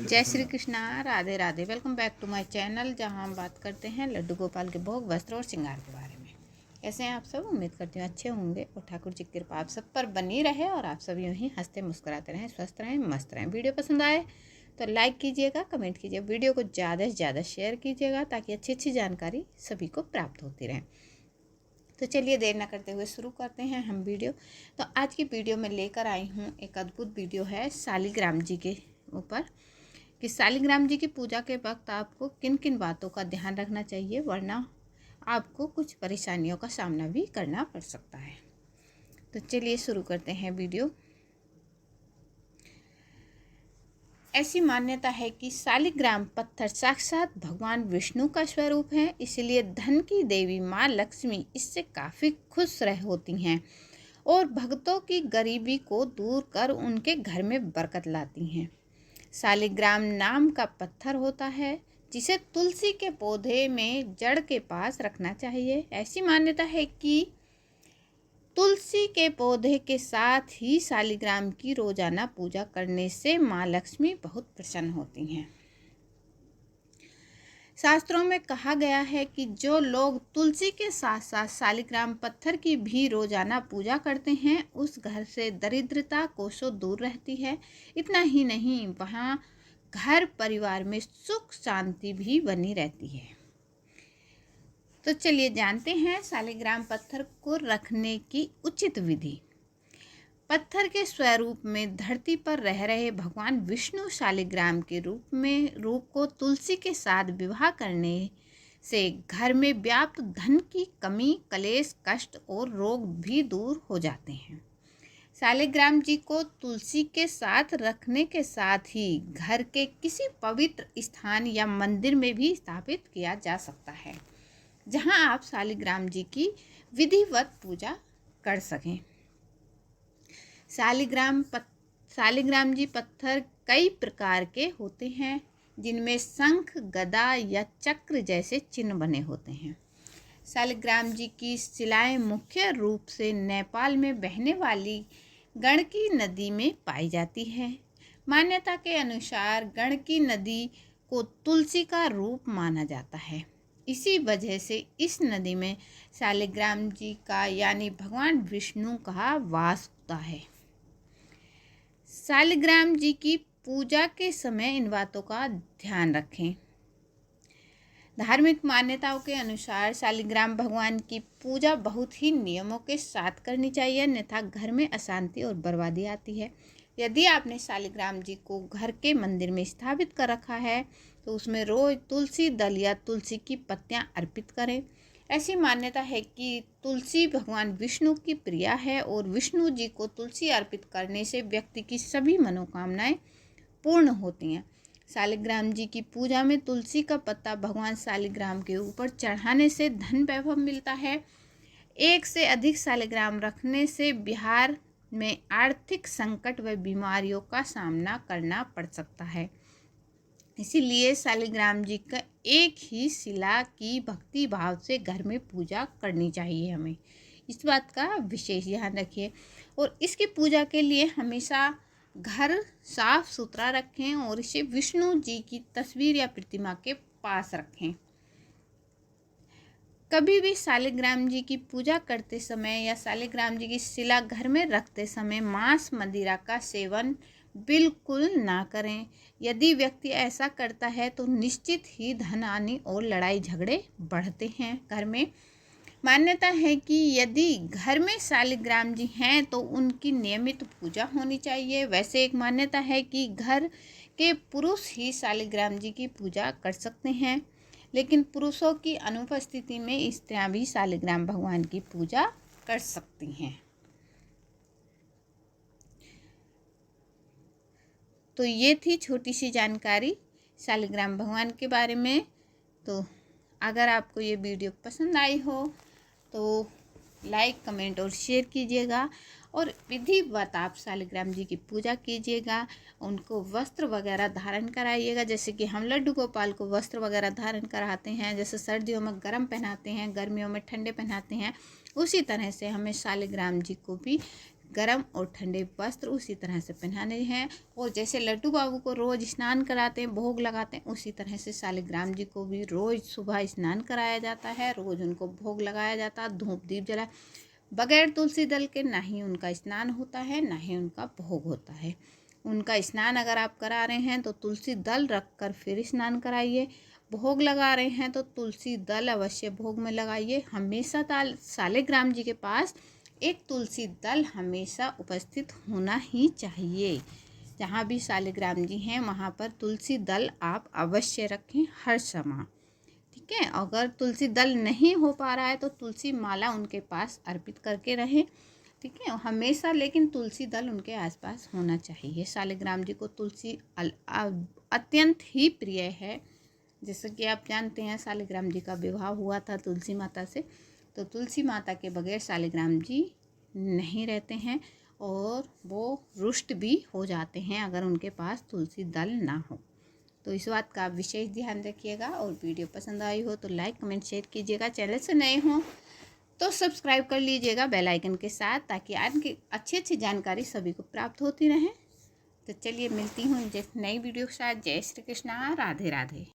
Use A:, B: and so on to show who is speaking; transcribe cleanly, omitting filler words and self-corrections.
A: जय Shri Krishna, Radhe Radhe. Welcome back to my channel, जहां हम बात करते हैं लड्डू गोपाल के भोग, वस्त्र और श्रृंगार के बारे में। कैसे हैं आप सब? उम्मीद करती हूँ अच्छे होंगे और ठाकुर जी की कृपा आप सब पर बनी रहे और आप सब यूँ ही हंसते मुस्कुराते रहें, स्वस्थ रहें, मस्त रहें। वीडियो पसंद आए तो लाइक कीजिएगा, कमेंट कीजिए, वीडियो को ज़्यादा से ज़्यादा शेयर कीजिएगा ताकि अच्छी अच्छी जानकारी सभी को प्राप्त होती रहे। तो चलिए देर ना करते हुए शुरू करते हैं हम वीडियो। तो आज की वीडियो में लेकर आई हूँ एक अद्भुत वीडियो है शालिग्राम जी के ऊपर कि शालिग्राम जी की पूजा के वक्त आपको किन किन बातों का ध्यान रखना चाहिए, वरना आपको कुछ परेशानियों का सामना भी करना पड़ सकता है। तो चलिए शुरू करते हैं वीडियो। ऐसी मान्यता है कि शालिग्राम पत्थर साक्षात भगवान विष्णु का स्वरूप है, इसलिए धन की देवी माँ लक्ष्मी इससे काफ़ी खुश रह होती हैं और भक्तों की गरीबी को दूर कर उनके घर में बरकत लाती हैं। शालिग्राम नाम का पत्थर होता है जिसे तुलसी के पौधे में जड़ के पास रखना चाहिए। ऐसी मान्यता है कि तुलसी के पौधे के साथ ही शालिग्राम की रोजाना पूजा करने से माँ लक्ष्मी बहुत प्रसन्न होती हैं। शास्त्रों में कहा गया है कि जो लोग तुलसी के साथ साथ शालिग्राम पत्थर की भी रोजाना पूजा करते हैं उस घर से दरिद्रता कोसों दूर रहती है। इतना ही नहीं, वहाँ घर परिवार में सुख शांति भी बनी रहती है। तो चलिए जानते हैं शालिग्राम पत्थर को रखने की उचित विधि। पत्थर के स्वरूप में धरती पर रह रहे भगवान विष्णु शालिग्राम के रूप को तुलसी के साथ विवाह करने से घर में व्याप्त धन की कमी, कलेश, कष्ट और रोग भी दूर हो जाते हैं। शालिग्राम जी को तुलसी के साथ रखने के साथ ही घर के किसी पवित्र स्थान या मंदिर में भी स्थापित किया जा सकता है, जहां आप शालिग्राम जी की विधिवत पूजा कर सकें। शालिग्राम जी पत्थर कई प्रकार के होते हैं, जिनमें शंख, गदा या चक्र जैसे चिन्ह बने होते हैं। शालिग्राम जी की शिलाएं मुख्य रूप से नेपाल में बहने वाली गंडकी नदी में पाई जाती है। मान्यता के अनुसार गंडकी नदी को तुलसी का रूप माना जाता है। इसी वजह से इस नदी में शालिग्राम जी का यानी भगवान विष्णु का वास होता है। शालिग्राम जी की पूजा के समय इन बातों का ध्यान रखें। धार्मिक मान्यताओं के अनुसार शालिग्राम भगवान की पूजा बहुत ही नियमों के साथ करनी चाहिए, अन्यथा घर में अशांति और बर्बादी आती है। यदि आपने शालिग्राम जी को घर के मंदिर में स्थापित कर रखा है तो उसमें रोज तुलसी दल या तुलसी की पत्तियां अर्पित करें। ऐसी मान्यता है कि तुलसी भगवान विष्णु की प्रिया है और विष्णु जी को तुलसी अर्पित करने से व्यक्ति की सभी मनोकामनाएं पूर्ण होती हैं। शालिग्राम जी की पूजा में तुलसी का पत्ता भगवान शालिग्राम के ऊपर चढ़ाने से धन वैभव मिलता है। एक से अधिक शालिग्राम रखने से बिहार में आर्थिक संकट व बीमारियों का सामना करना पड़ सकता है। इसीलिए शालिग्राम जी का एक ही शिला की भक्ति भाव से घर में पूजा करनी चाहिए। हमें इस बात का विशेष ध्यान रखिए और इसकी पूजा के लिए हमेशा घर साफ सुथरा रखें और इसे विष्णु जी की तस्वीर या प्रतिमा के पास रखें। कभी भी शालिग्राम जी की पूजा करते समय या शालिग्राम जी की शिला घर में रखते समय मांस मदिरा का सेवन बिल्कुल ना करें। यदि व्यक्ति ऐसा करता है तो निश्चित ही धन हानि और लड़ाई झगड़े बढ़ते हैं घर में। मान्यता है कि यदि घर में शालिग्राम जी हैं तो उनकी नियमित पूजा होनी चाहिए। वैसे एक मान्यता है कि घर के पुरुष ही शालिग्राम जी की पूजा कर सकते हैं, लेकिन पुरुषों की अनुपस्थिति में स्त्रियां भी शालिग्राम भगवान की पूजा कर सकती हैं। तो ये थी छोटी सी जानकारी शालिग्राम भगवान के बारे में। तो अगर आपको ये वीडियो पसंद आई हो तो लाइक, कमेंट और शेयर कीजिएगा और विधिवत आप शालिग्राम जी की पूजा कीजिएगा। उनको वस्त्र वगैरह धारण कराइएगा, जैसे कि हम लड्डू गोपाल को वस्त्र वगैरह धारण कराते हैं, जैसे सर्दियों में गर्म पहनाते हैं, गर्मियों में ठंडे पहनाते हैं, उसी तरह से हमें शालिग्राम जी को भी गर्म और ठंडे वस्त्र उसी तरह से पहनाने हैं। और जैसे लड्डू बाबू को रोज़ स्नान कराते हैं, भोग लगाते हैं, उसी तरह से शालिग्राम जी को भी रोज़ सुबह स्नान कराया जाता है, रोज़ उनको भोग लगाया जाता है, धूप दीप जला। बगैर तुलसी दल के ना ही उनका स्नान होता है, ना ही उनका भोग होता है। उनका स्नान अगर आप करा रहे हैं तो तुलसी दल रख कर फिर स्नान कराइए। भोग लगा रहे हैं तो तुलसी दल अवश्य भोग में लगाइए। हमेशा शालिग्राम जी के पास एक तुलसी दल हमेशा उपस्थित होना ही चाहिए। जहाँ भी शालिग्राम जी हैं वहाँ पर तुलसी दल आप अवश्य रखें हर समय। ठीक है, अगर तुलसी दल नहीं हो पा रहा है तो तुलसी माला उनके पास अर्पित करके रहें। ठीक है, हमेशा लेकिन तुलसी दल उनके आसपास होना चाहिए। शालिग्राम जी को तुलसी अत्यंत ही प्रिय है। जैसे कि आप जानते हैं शालिग्राम जी का विवाह हुआ था तुलसी माता से, तो तुलसी माता के बगैर शालिग्राम जी नहीं रहते हैं और वो रुष्ट भी हो जाते हैं अगर उनके पास तुलसी दल ना हो। तो इस बात का आप विशेष ध्यान रखिएगा। और वीडियो पसंद आई हो तो लाइक कमेंट शेयर कीजिएगा। चैनल से नए हों तो सब्सक्राइब कर लीजिएगा बेल आइकन के साथ, ताकि आपकी अच्छी जानकारी सभी को प्राप्त होती रहे। तो चलिए मिलती हूँ नई वीडियो के साथ। जय श्री कृष्णा, राधे राधे।